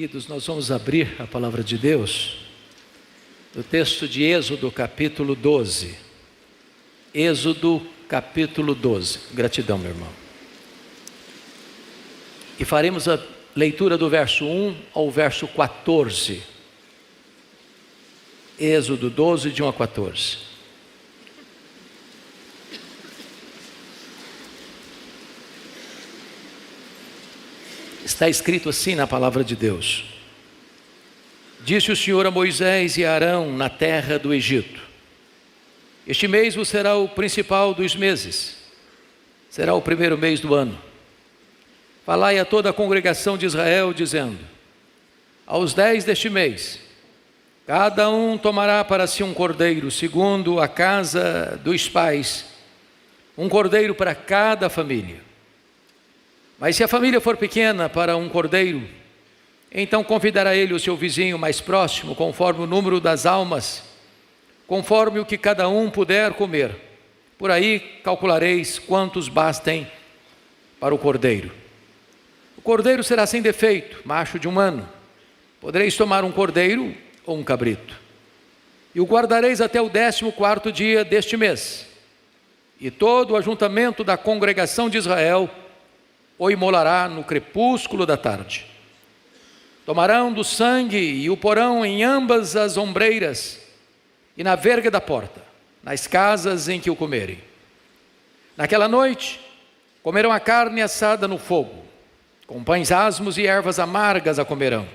Queridos, nós vamos abrir a palavra de Deus no texto de Êxodo capítulo 12. Êxodo capítulo 12. Gratidão, meu irmão. E faremos a leitura do verso 1 ao verso 14. Êxodo 12, de 1 a 14. Está escrito assim na palavra de Deus: Disse o Senhor a Moisés e a Arão na terra do Egito: Este mês vos será o principal dos meses, será o primeiro mês do ano. Falai a toda a congregação de Israel, dizendo: Aos 10 deste mês, cada um tomará para si um cordeiro, segundo a casa dos pais, um cordeiro para cada família. Mas se a família for pequena para um cordeiro, então convidará ele o seu vizinho mais próximo, conforme o número das almas, conforme o que cada um puder comer. Por aí calculareis quantos bastem para o cordeiro. O cordeiro será sem defeito, macho de 1 ano. Podereis tomar um cordeiro ou um cabrito. E o guardareis até o 14º dia deste mês. E todo o ajuntamento da congregação de Israel o imolará no crepúsculo da tarde. Tomarão do sangue e o porão em ambas as ombreiras e na verga da porta, nas casas em que o comerem. Naquela noite, comerão a carne assada no fogo, com pães asmos e ervas amargas a comerão.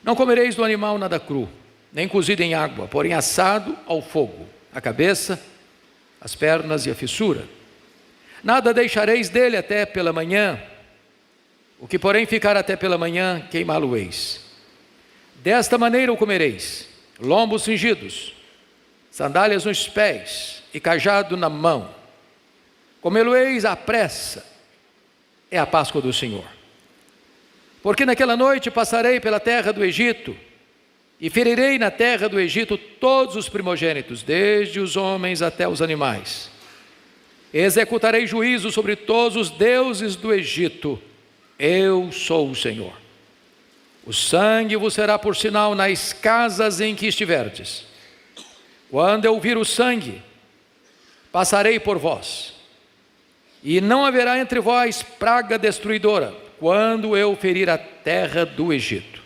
Não comereis do animal nada cru, nem cozido em água, porém assado ao fogo, a cabeça, as pernas e a fissura. Nada deixareis dele até pela manhã, o que porém ficar até pela manhã, queimá-lo-eis. Desta maneira o comereis: lombos cingidos, sandálias nos pés e cajado na mão. Comê-lo-eis à pressa, é a Páscoa do Senhor. Porque naquela noite passarei pela terra do Egito, e ferirei na terra do Egito todos os primogênitos, desde os homens até os animais. Executarei juízo sobre todos os deuses do Egito. Eu sou o Senhor. O sangue vos será por sinal nas casas em que estiverdes. Quando eu vir o sangue, passarei por vós, e não haverá entre vós praga destruidora, quando eu ferir a terra do Egito.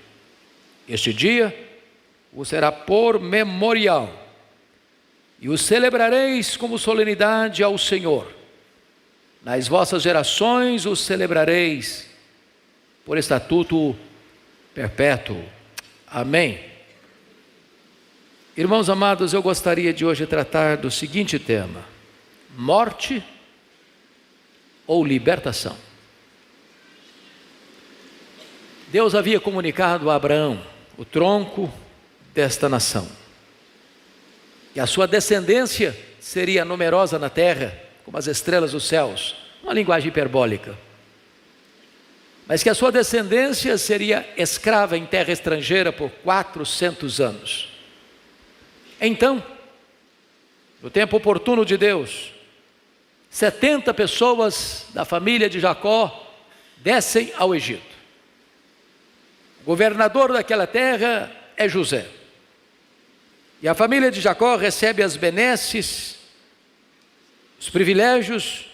Este dia vos será por memorial, e o celebrareis como solenidade ao Senhor. Nas vossas gerações o celebrareis por estatuto perpétuo. Amém. Irmãos amados, eu gostaria de hoje tratar do seguinte tema: morte ou libertação. Deus havia comunicado a Abraão o tronco desta nação, e a sua descendência seria numerosa na terra, como as estrelas dos céus, uma linguagem hiperbólica. Mas que a sua descendência seria escrava em terra estrangeira por 400 anos. Então, no tempo oportuno de Deus, 70 pessoas da família de Jacó descem ao Egito. O governador daquela terra é José. E a família de Jacó recebe as benesses, os privilégios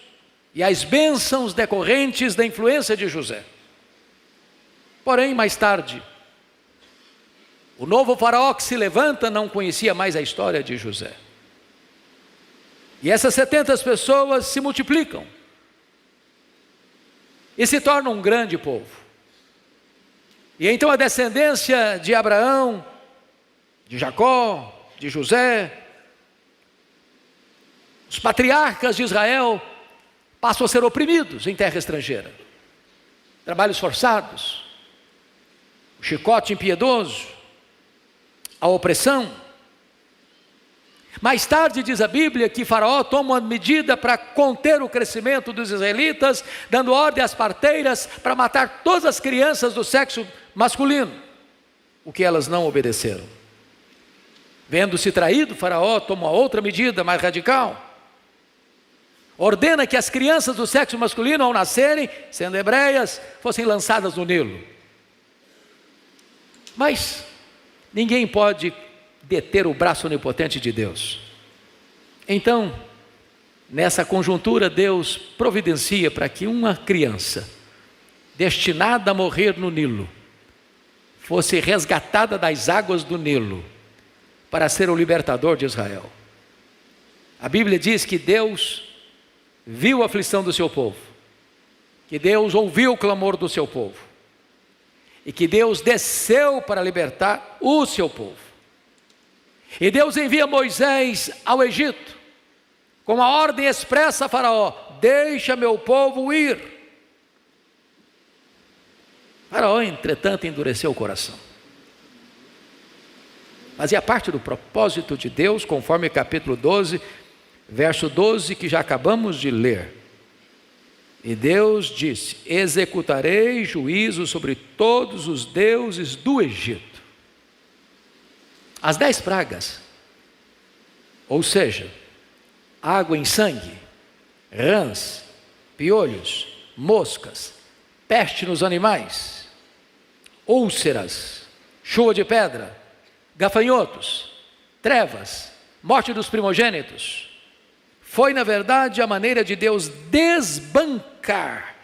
e as bênçãos decorrentes da influência de José. Porém, mais tarde, o novo faraó que se levanta não conhecia mais a história de José. E essas 70 pessoas se multiplicam e se tornam um grande povo. E então a descendência de Abraão, de Jacó, de José, os patriarcas de Israel passam a ser oprimidos em terra estrangeira. Trabalhos forçados, o chicote impiedoso, a opressão. Mais tarde diz a Bíblia que Faraó toma uma medida para conter o crescimento dos israelitas, dando ordem às parteiras para matar todas as crianças do sexo masculino, o que elas não obedeceram. Vendo-se traído, Faraó toma outra medida mais radical. Ordena que as crianças do sexo masculino, ao nascerem, sendo hebreias, fossem lançadas no Nilo. Mas ninguém pode deter o braço onipotente de Deus. Então, nessa conjuntura, Deus providencia para que uma criança destinada a morrer no Nilo fosse resgatada das águas do Nilo para ser o libertador de Israel. A Bíblia diz que Deus viu a aflição do seu povo, que Deus ouviu o clamor do seu povo e que Deus desceu para libertar o seu povo. E Deus envia Moisés ao Egito com a ordem expressa a Faraó: deixa meu povo ir. Faraó, entretanto, endureceu o coração. Fazia parte do propósito de Deus, conforme capítulo 12, verso 12, que já acabamos de ler. E Deus disse: executarei juízo sobre todos os deuses do Egito. As 10 pragas, ou seja, água em sangue, rãs, piolhos, moscas, peste nos animais, úlceras, chuva de pedra, gafanhotos, trevas, morte dos primogênitos, foi na verdade a maneira de Deus desbancar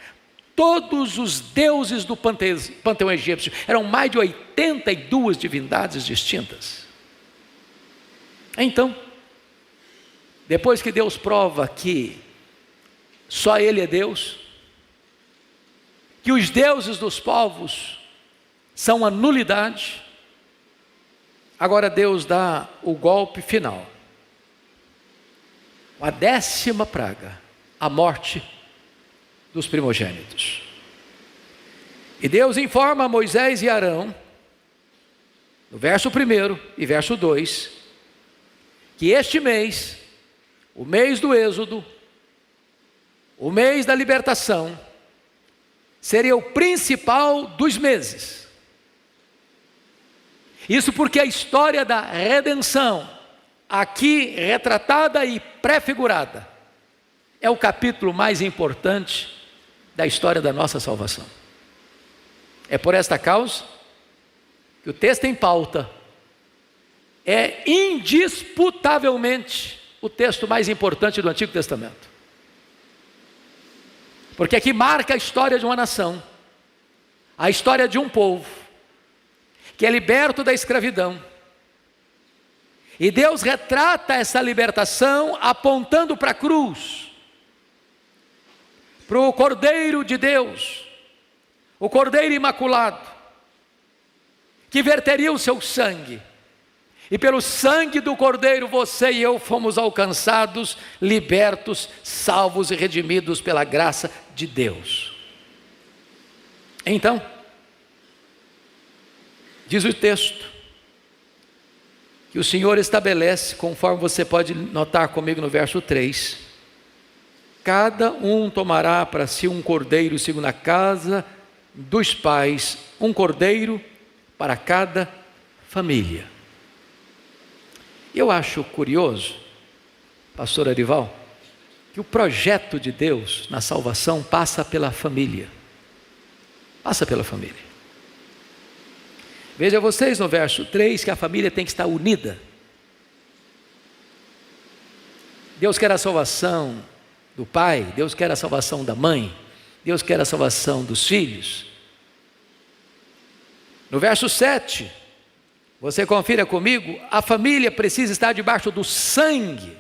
todos os deuses do panteão egípcio. Eram mais de 82 divindades distintas. Então, depois que Deus prova que só Ele é Deus, que os deuses dos povos são uma nulidade, agora Deus dá o golpe final. A 10ª praga, a morte dos primogênitos. E Deus informa a Moisés e Arão, no verso 1 e verso 2, que este mês, o mês do Êxodo, o mês da libertação, seria o principal dos meses. Isso porque a história da redenção, aqui retratada e prefigurada, é o capítulo mais importante da história da nossa salvação. É por esta causa que o texto em pauta é indisputavelmente o texto mais importante do Antigo Testamento. Porque aqui marca a história de uma nação, a história de um povo que é liberto da escravidão. E Deus retrata essa libertação apontando para a cruz, para o Cordeiro de Deus, o Cordeiro Imaculado, que verteria o seu sangue. E pelo sangue do Cordeiro, você e eu fomos alcançados, libertos, salvos e redimidos pela graça de Deus. Então, diz o texto, que o Senhor estabelece, conforme você pode notar comigo no verso 3, cada um tomará para si um cordeiro segundo a casa dos pais, um cordeiro para cada família. Eu acho curioso, pastor Arival, que o projeto de Deus na salvação passa pela família. Passa pela família. Veja vocês no verso 3 que a família tem que estar unida. Deus quer a salvação do pai, Deus quer a salvação da mãe, Deus quer a salvação dos filhos. No verso 7, você confira comigo, a família precisa estar debaixo do sangue,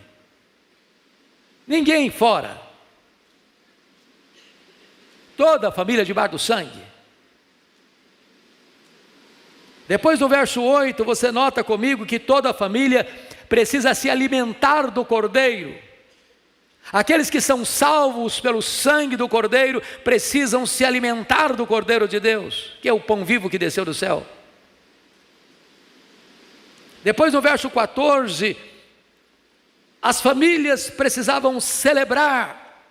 ninguém fora, toda a família debaixo do sangue. Depois no verso 8, você nota comigo que toda a família precisa se alimentar do Cordeiro. Aqueles que são salvos pelo sangue do Cordeiro precisam se alimentar do Cordeiro de Deus, que é o pão vivo que desceu do céu. Depois no verso 14, as famílias precisavam celebrar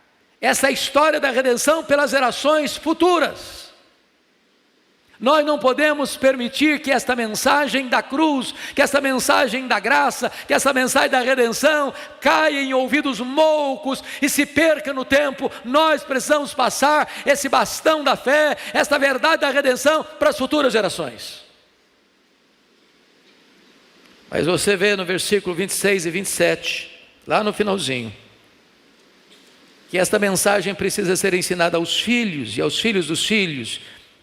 essa história da redenção pelas gerações futuras. Nós não podemos permitir que esta mensagem da cruz, que esta mensagem da graça, que esta mensagem da redenção caia em ouvidos moucos e se perca no tempo. Nós precisamos passar esse bastão da fé, esta verdade da redenção para as futuras gerações. Mas você vê no versículo 26 e 27, lá no finalzinho, que esta mensagem precisa ser ensinada aos filhos e aos filhos dos filhos,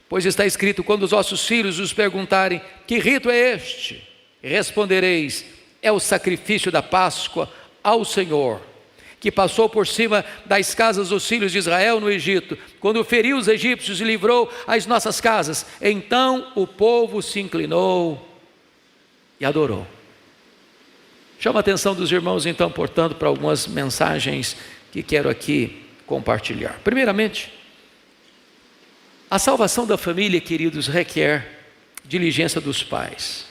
pois está escrito: quando os vossos filhos os perguntarem, que rito é este? Respondereis: é o sacrifício da Páscoa ao Senhor, que passou por cima das casas dos filhos de Israel no Egito, quando feriu os egípcios e livrou as nossas casas. Então o povo se inclinou e adorou. Chama a atenção dos irmãos, então, portanto, para algumas mensagens que quero aqui compartilhar. Primeiramente, a salvação da família, queridos, requer diligência dos pais.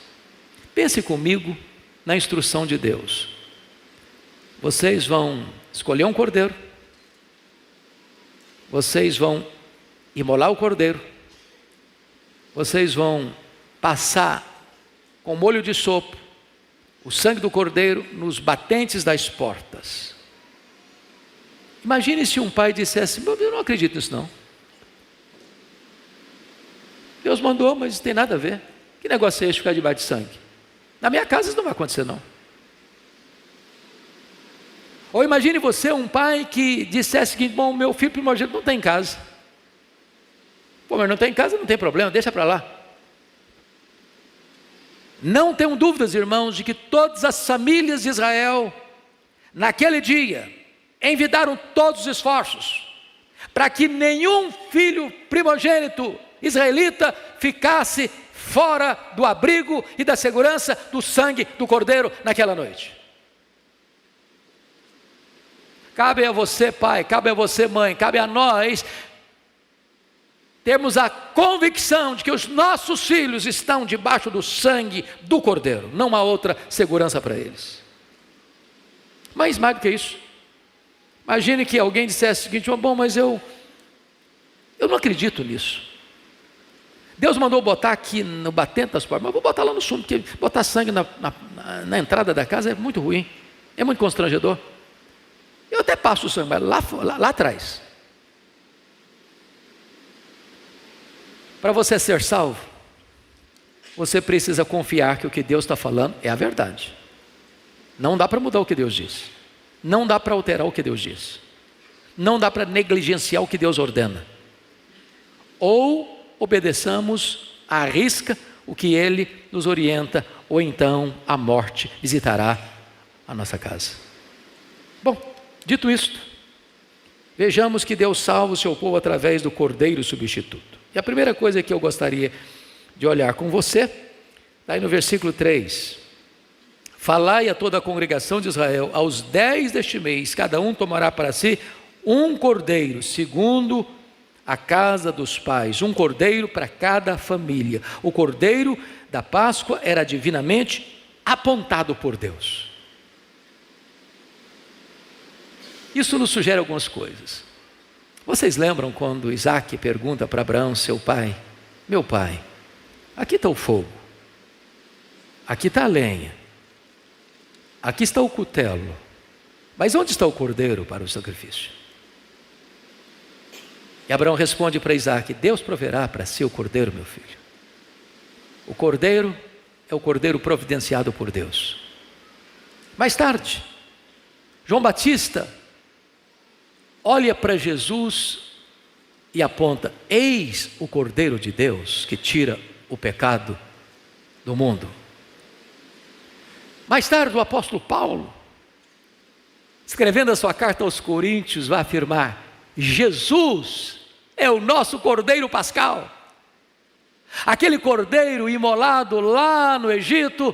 Pense comigo na instrução de Deus. Vocês vão escolher um cordeiro, vocês vão imolar o cordeiro, vocês vão passar com molho de sopo o sangue do cordeiro nos batentes das portas. Imagine se um pai dissesse: eu não acredito nisso não. Deus mandou, mas não tem nada a ver. Que negócio é esse de ficar debaixo de sangue? Na minha casa isso não vai acontecer não. Ou imagine você, um pai que dissesse que: bom, meu filho primogênito não está em casa. Pô, mas não está em casa, não tem problema, deixa para lá. Não tenham dúvidas, irmãos, de que todas as famílias de Israel, naquele dia, envidaram todos os esforços para que nenhum filho primogênito israelita ficasse fora do abrigo e da segurança do sangue do cordeiro naquela noite. Cabe a você, pai, cabe a você, mãe, cabe a nós temos a convicção de que os nossos filhos estão debaixo do sangue do cordeiro. Não há outra segurança para eles. Mas mais do que isso, imagine que alguém dissesse o seguinte: bom, mas eu não acredito nisso. Deus mandou botar aqui no batente das portas, mas vou botar lá no fundo, porque botar sangue na entrada da casa é muito ruim, é muito constrangedor. Eu até passo o sangue, mas lá atrás. Para você ser salvo, você precisa confiar que o que Deus está falando é a verdade. Não dá para mudar o que Deus diz. Não dá para alterar o que Deus diz. Não dá para negligenciar o que Deus ordena. Ou obedeçamos à risca o que Ele nos orienta, ou então a morte visitará a nossa casa. Bom, dito isto, vejamos que Deus salva o seu povo através do Cordeiro substituto. E a primeira coisa que eu gostaria de olhar com você, está aí no versículo 3. Falai a toda a congregação de Israel: aos 10 deste mês, cada um tomará para si um cordeiro, segundo a casa dos pais, um cordeiro para cada família. O cordeiro da Páscoa era divinamente apontado por Deus. Isso nos sugere algumas coisas. Vocês lembram quando Isaac pergunta para Abraão, seu pai: meu pai, aqui está o fogo, aqui está a lenha, aqui está o cutelo, mas onde está o cordeiro para o sacrifício? E Abraão responde para Isaac: Deus proverá para si o cordeiro, meu filho. O cordeiro é o cordeiro providenciado por Deus. Mais tarde, João Batista olha para Jesus e aponta: eis o Cordeiro de Deus que tira o pecado do mundo. Mais tarde, o apóstolo Paulo, escrevendo a sua carta aos Coríntios, vai afirmar: Jesus é o nosso Cordeiro Pascal. Aquele cordeiro imolado lá no Egito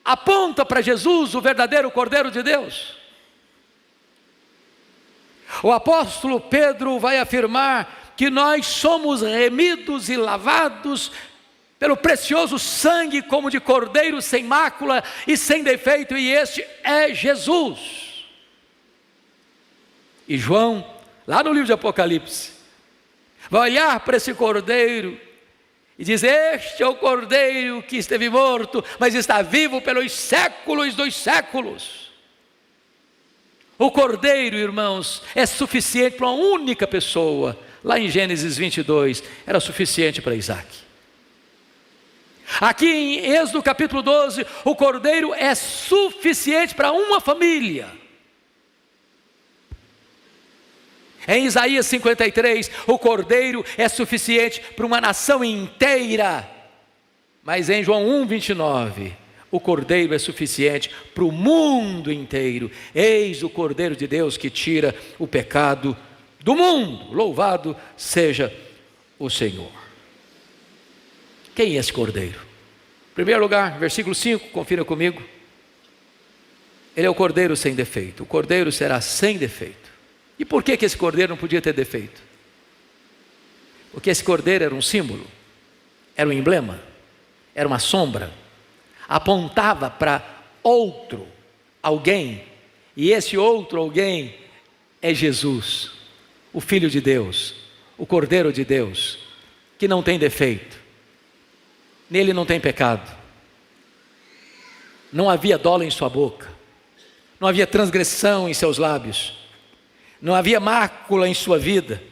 aponta para Jesus, o verdadeiro Cordeiro de Deus. O apóstolo Pedro vai afirmar que nós somos remidos e lavados pelo precioso sangue como de cordeiro sem mácula e sem defeito, e este é Jesus. E João, lá no livro de Apocalipse, vai olhar para esse cordeiro e diz: este é o cordeiro que esteve morto, mas está vivo pelos séculos dos séculos. O cordeiro, irmãos, é suficiente para uma única pessoa. Lá em Gênesis 22, era suficiente para Isaac. Aqui em Êxodo capítulo 12, o cordeiro é suficiente para uma família. Em Isaías 53, o cordeiro é suficiente para uma nação inteira. Mas em João 1:29, o cordeiro é suficiente para o mundo inteiro. Eis o Cordeiro de Deus que tira o pecado do mundo. Louvado seja o Senhor. Quem é esse cordeiro? Em primeiro lugar, versículo 5, confira comigo. Ele é o cordeiro sem defeito. O cordeiro será sem defeito. E por que esse cordeiro não podia ter defeito? Porque esse cordeiro era um símbolo, era um emblema, era uma sombra, apontava para outro alguém, e esse outro alguém é Jesus, o Filho de Deus, o Cordeiro de Deus, que não tem defeito, nele não tem pecado, não havia dolo em sua boca, não havia transgressão em seus lábios, não havia mácula em sua vida.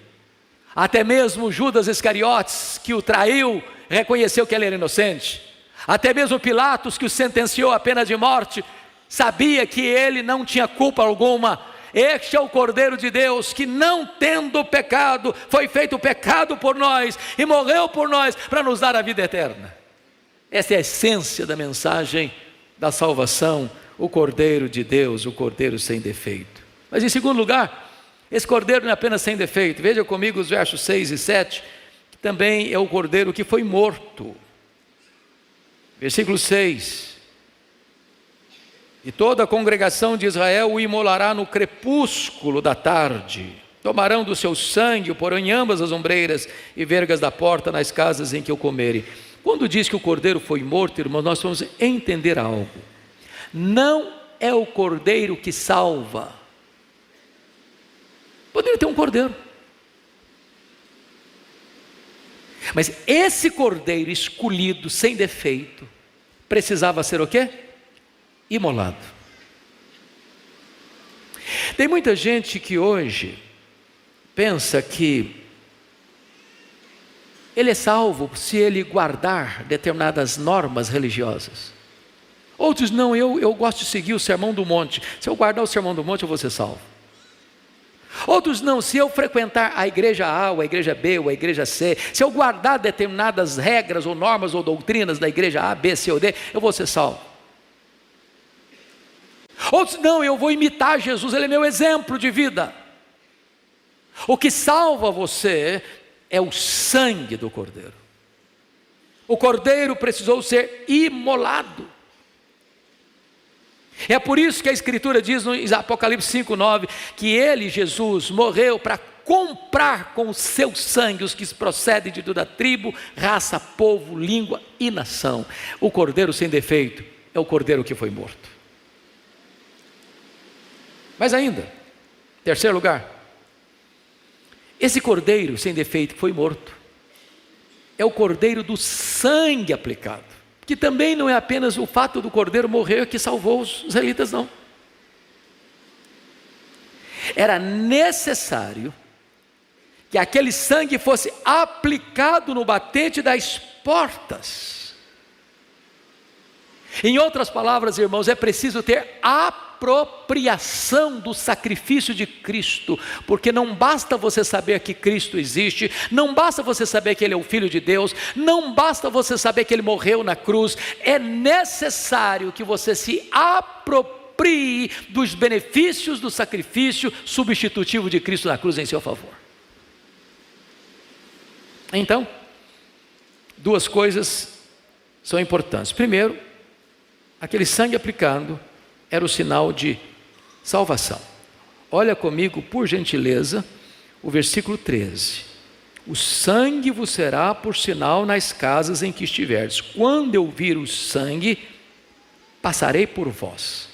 Até mesmo Judas Iscariotes, que o traiu, reconheceu que ele era inocente. Até mesmo Pilatos, que o sentenciou à pena de morte, sabia que ele não tinha culpa alguma. Este é o Cordeiro de Deus, que não tendo pecado, foi feito pecado por nós, e morreu por nós, para nos dar a vida eterna. Essa é a essência da mensagem da salvação, o Cordeiro de Deus, o Cordeiro sem defeito. Mas em segundo lugar, esse cordeiro não é apenas sem defeito. Veja comigo os versos 6 e 7, que também é o cordeiro que foi morto. Versículo 6: e toda a congregação de Israel o imolará no crepúsculo da tarde. Tomarão do seu sangue, o porão em ambas as ombreiras e vergas da porta nas casas em que o comerem. Quando diz que o cordeiro foi morto, irmãos, nós vamos entender algo. Não é o cordeiro que salva. Poderia ter um cordeiro, mas esse cordeiro escolhido, sem defeito, precisava ser o quê? Imolado. Tem muita gente que hoje pensa que ele é salvo se ele guardar determinadas normas religiosas. Outros não, eu gosto de seguir o Sermão do Monte. Se eu guardar o Sermão do Monte, eu vou ser salvo. Outros não, se eu frequentar a igreja A, ou a igreja B, ou a igreja C, se eu guardar determinadas regras, ou normas, ou doutrinas da igreja A, B, C ou D, eu vou ser salvo. Outros não, eu vou imitar Jesus, ele é meu exemplo de vida. O que salva você é o sangue do cordeiro. O cordeiro precisou ser imolado. É por isso que a Escritura diz no Apocalipse 5:9, que ele, Jesus, morreu para comprar com o seu sangue os que procedem de toda tribo, raça, povo, língua e nação. O cordeiro sem defeito é o cordeiro que foi morto. Mas ainda, terceiro lugar, esse cordeiro sem defeito que foi morto é o cordeiro do sangue aplicado. Que também não é apenas o fato do cordeiro morrer que salvou os israelitas, não. Era necessário que aquele sangue fosse aplicado no batente das portas. Em outras palavras, irmãos, é preciso ter apropriação do sacrifício de Cristo, porque não basta você saber que Cristo existe, não basta você saber que Ele é o Filho de Deus, não basta você saber que Ele morreu na cruz, é necessário que você se aproprie dos benefícios do sacrifício substitutivo de Cristo na cruz em seu favor. Então, duas coisas são importantes. Primeiro, aquele sangue aplicado era o sinal de salvação. Olha comigo, por gentileza, o versículo 13. O sangue vos será por sinal nas casas em que estiverdes. Quando eu vir o sangue, passarei por vós.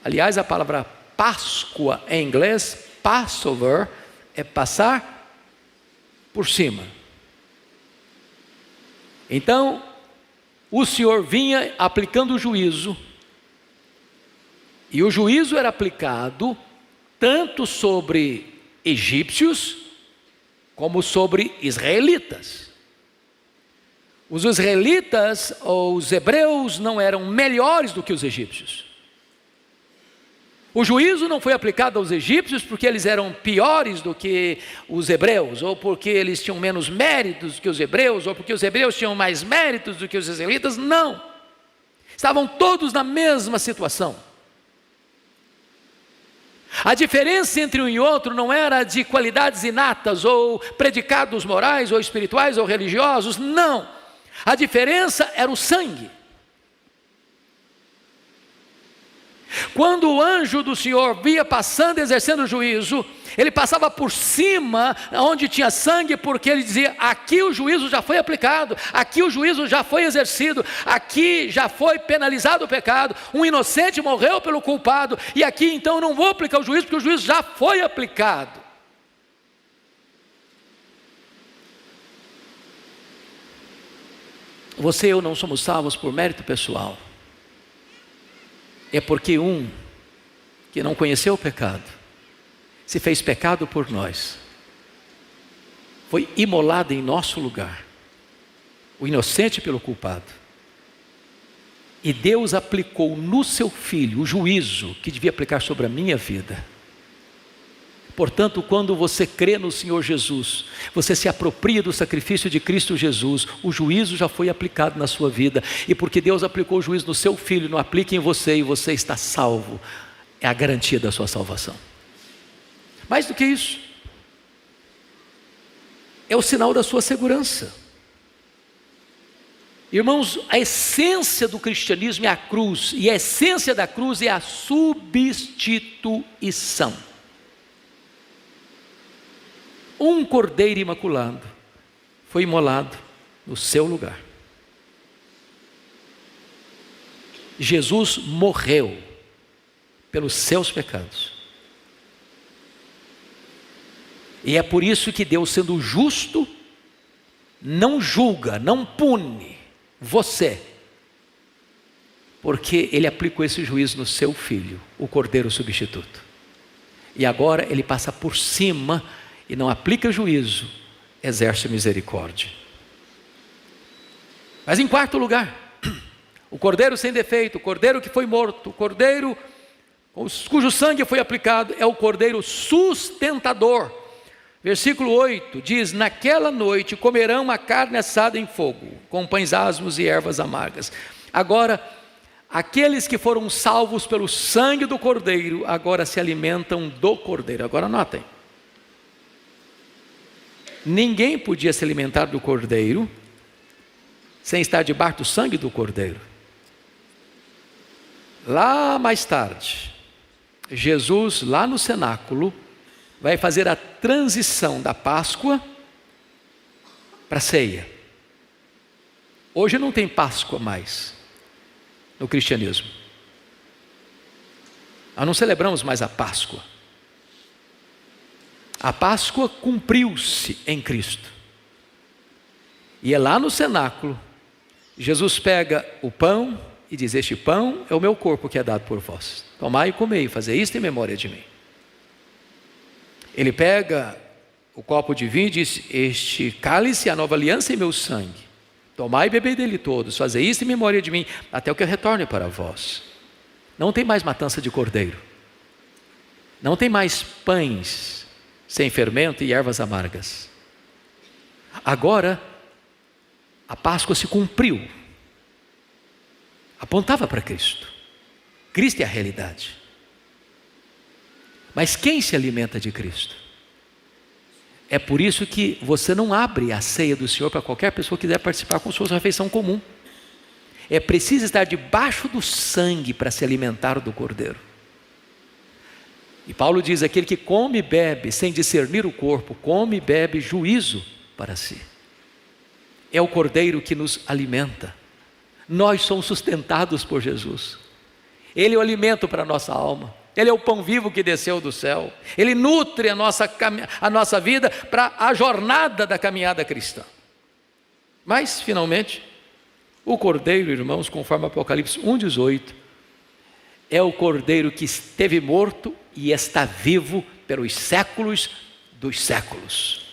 Aliás, a palavra Páscoa em inglês, Passover, é passar por cima. Então, o Senhor vinha aplicando o juízo, e o juízo era aplicado tanto sobre egípcios como sobre israelitas. Os israelitas ou os hebreus não eram melhores do que os egípcios. O juízo não foi aplicado aos egípcios porque eles eram piores do que os hebreus, ou porque eles tinham menos méritos do que os hebreus, ou porque os hebreus tinham mais méritos do que os israelitas. Não. Estavam todos na mesma situação. A diferença entre um e outro não era de qualidades inatas, ou predicados morais, ou espirituais, ou religiosos. Não. A diferença era o sangue. Quando o anjo do Senhor via passando e exercendo o juízo, ele passava por cima onde tinha sangue, porque ele dizia: aqui o juízo já foi aplicado, aqui o juízo já foi exercido, aqui já foi penalizado o pecado, um inocente morreu pelo culpado, e aqui então eu não vou aplicar o juízo, porque o juízo já foi aplicado. Você e eu não somos salvos por mérito pessoal. É porque um que não conheceu o pecado, se fez pecado por nós, foi imolado em nosso lugar, o inocente pelo culpado. E Deus aplicou no seu Filho o juízo que devia aplicar sobre a minha vida. Portanto, quando você crê no Senhor Jesus, você se apropria do sacrifício de Cristo Jesus, o juízo já foi aplicado na sua vida, e porque Deus aplicou o juízo no seu Filho, não aplica em você, e você está salvo. É a garantia da sua salvação. Mais do que isso, é o sinal da sua segurança. Irmãos, a essência do cristianismo é a cruz, e a essência da cruz é a substituição. Um cordeiro imaculado foi imolado no seu lugar. Jesus morreu pelos seus pecados. E é por isso que Deus, sendo justo, não julga, não pune você, porque Ele aplicou esse juízo no seu Filho, o Cordeiro substituto. E agora Ele passa por cima e não aplica juízo, exerce misericórdia. Mas em quarto lugar, o Cordeiro sem defeito, o Cordeiro que foi morto, o Cordeiro cujo sangue foi aplicado, é o Cordeiro sustentador. Versículo 8 diz: naquela noite comerão a carne assada em fogo, com pães asmos e ervas amargas. Agora, aqueles que foram salvos pelo sangue do Cordeiro, agora se alimentam do Cordeiro. Agora notem, ninguém podia se alimentar do Cordeiro sem estar debaixo do sangue do Cordeiro. Lá mais tarde, Jesus, lá no cenáculo, vai fazer a transição da Páscoa para a ceia. Hoje não tem Páscoa mais no cristianismo. Nós não celebramos mais a Páscoa. A Páscoa cumpriu-se em Cristo. E é lá no cenáculo, Jesus pega o pão e diz: este pão é o meu corpo que é dado por vós. Tomai e comei, fazei isto em memória de mim. Ele pega o copo de vinho e diz: este cálice é a nova aliança em meu sangue. Tomai e bebei dele todos, fazei isto em memória de mim, até o que eu retorne para vós. Não tem mais matança de cordeiro. Não tem mais pães sem fermento e ervas amargas. Agora, a Páscoa se cumpriu. Apontava para Cristo. Cristo é a realidade. Mas quem se alimenta de Cristo? É por isso que você não abre a ceia do Senhor para qualquer pessoa que quiser participar com sua refeição comum. É preciso estar debaixo do sangue para se alimentar do Cordeiro. E Paulo diz: aquele que come e bebe sem discernir o corpo, come e bebe juízo para si. É o Cordeiro que nos alimenta. Nós somos sustentados por Jesus. Ele é o alimento para a nossa alma. Ele é o pão vivo que desceu do céu. Ele nutre a nossa vida para a jornada da caminhada cristã. Mas, finalmente, o Cordeiro, irmãos, conforme Apocalipse 1,18, é o Cordeiro que esteve morto e está vivo pelos séculos dos séculos.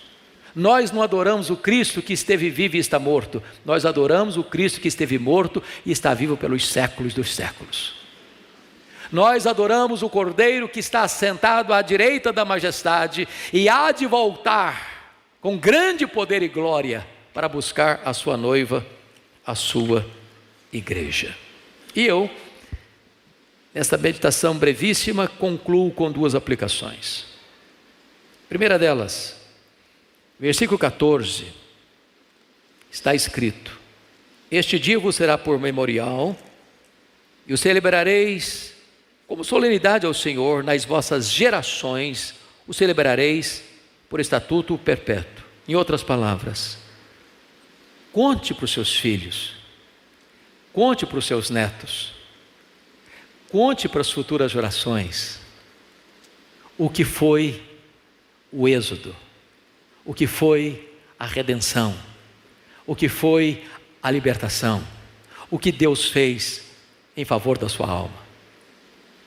Nós não adoramos o Cristo que esteve vivo e está morto. Nós adoramos o Cristo que esteve morto e está vivo pelos séculos dos séculos. Nós adoramos o Cordeiro que está assentado à direita da majestade e há de voltar com grande poder e glória para buscar a sua noiva, a sua igreja. E eu, nesta meditação brevíssima, concluo com duas aplicações. Primeira delas, versículo 14, está escrito: este dia vos será por memorial, e o celebrareis como solenidade ao Senhor, nas vossas gerações o celebrareis por estatuto perpétuo. Em outras palavras, conte para os seus filhos, conte para os seus netos, conte para as futuras gerações o que foi o êxodo, o que foi a redenção, o que foi a libertação, o que Deus fez em favor da sua alma.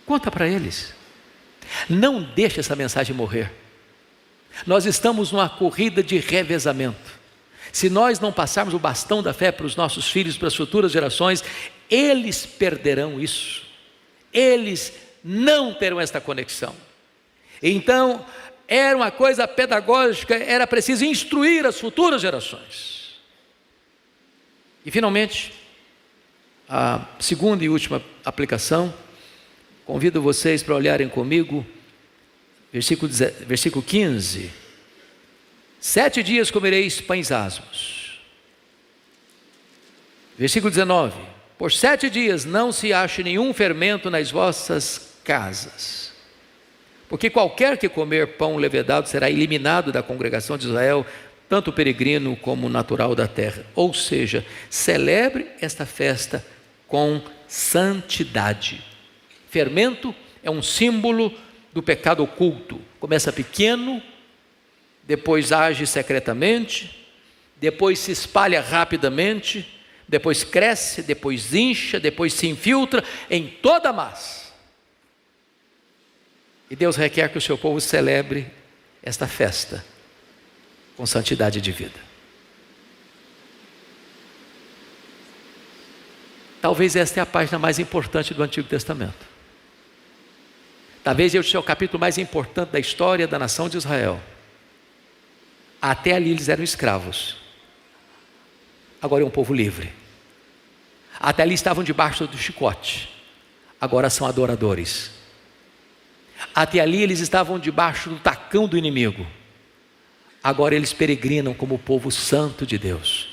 Conta para eles. Não deixe essa mensagem morrer. Nós estamos numa corrida de revezamento. Se nós não passarmos o bastão da fé para os nossos filhos, para as futuras gerações, eles perderão isso. Eles não terão esta conexão. Então, era uma coisa pedagógica, era preciso instruir as futuras gerações. E finalmente, a segunda e última aplicação, convido vocês para olharem comigo, versículo 15. 7 dias comereis pães asmos. Versículo 19. Por 7 dias não se ache nenhum fermento nas vossas casas. Porque qualquer que comer pão levedado será eliminado da congregação de Israel, tanto peregrino como natural da terra. Ou seja, celebre esta festa com santidade. Fermento é um símbolo do pecado oculto. Começa pequeno, depois age secretamente, depois se espalha rapidamente, depois cresce, depois incha, depois se infiltra em toda a massa. E Deus requer que o seu povo celebre esta festa com santidade de vida. Talvez esta é a página mais importante do Antigo Testamento. Talvez este seja o capítulo mais importante da história da nação de Israel. Até ali eles eram escravos. Agora é um povo livre. Até ali estavam debaixo do chicote. Agora são adoradores. Até ali eles estavam debaixo do tacão do inimigo. Agora eles peregrinam como o povo santo de Deus.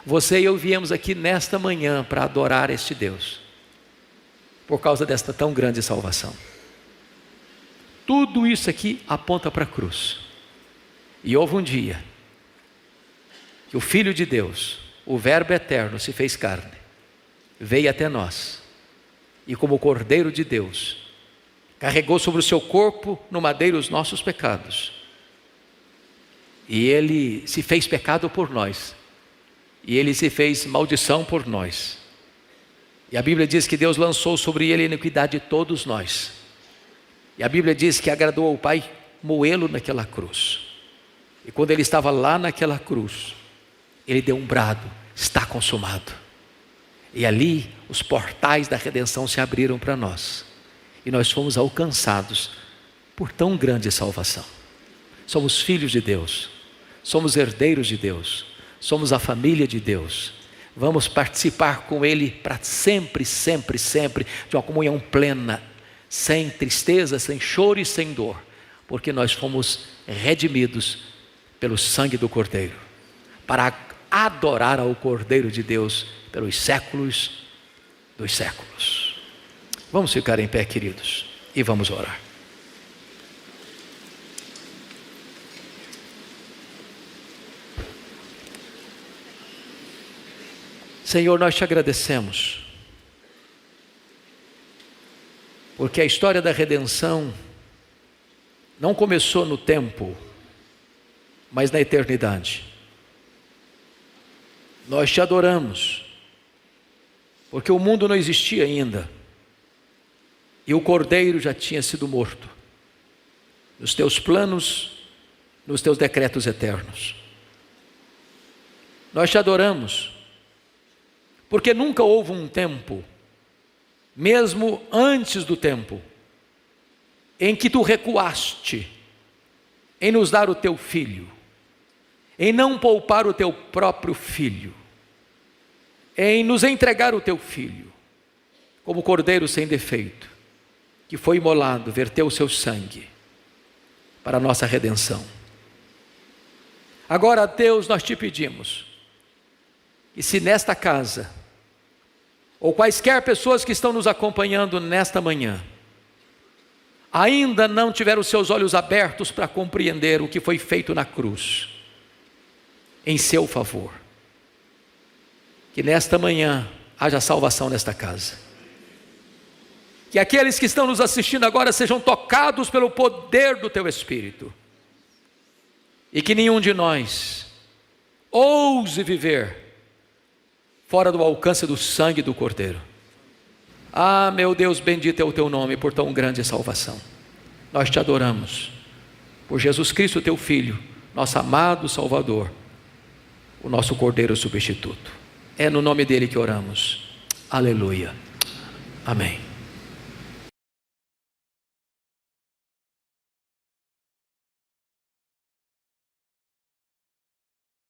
Você e eu viemos aqui nesta manhã para adorar este Deus, por causa desta tão grande salvação. Tudo isso aqui aponta para a cruz. E houve um dia que o Filho de Deus, o Verbo eterno, se fez carne, veio até nós e, como Cordeiro de Deus, carregou sobre o seu corpo no madeiro os nossos pecados. E ele se fez pecado por nós, e ele se fez maldição por nós. E a Bíblia diz que Deus lançou sobre ele a iniquidade de todos nós. E a Bíblia diz que agradou ao Pai moê-lo naquela cruz. E quando ele estava lá naquela cruz, ele deu um brado: está consumado. E ali os portais da redenção se abriram para nós. E nós fomos alcançados por tão grande salvação. Somos filhos de Deus, somos herdeiros de Deus, somos a família de Deus. Vamos participar com Ele para sempre, sempre, sempre, de uma comunhão plena, sem tristeza, sem choro e sem dor, porque nós fomos redimidos pelo sangue do Cordeiro, para adorar ao Cordeiro de Deus pelos séculos dos séculos. Vamos ficar em pé, queridos, e vamos orar. Senhor, nós te agradecemos, porque a história da redenção não começou no tempo, mas na eternidade. Nós te adoramos, porque o mundo não existia ainda, e o Cordeiro já tinha sido morto. Nos teus planos nos teus decretos eternos. Nós te adoramos, porque nunca houve um tempo, mesmo antes do tempo, em que tu recuaste em nos dar o teu filho, em não poupar o teu próprio filho, em nos entregar o teu filho, como cordeiro sem defeito, que foi imolado, verteu o seu sangue para a nossa redenção. Agora, Deus, nós te pedimos, que se nesta casa, ou quaisquer pessoas que estão nos acompanhando nesta manhã, ainda não tiveram os seus olhos abertos para compreender o que foi feito na cruz, em seu favor, que nesta manhã haja salvação nesta casa, que aqueles que estão nos assistindo agora sejam tocados pelo poder do teu Espírito, e que nenhum de nós ouse viver fora do alcance do sangue do Cordeiro. Ah, meu Deus, bendito é o teu nome por tão grande salvação. Nós te adoramos por Jesus Cristo, teu Filho, nosso amado Salvador, o nosso Cordeiro substituto. É no nome dele que oramos. Aleluia. Amém.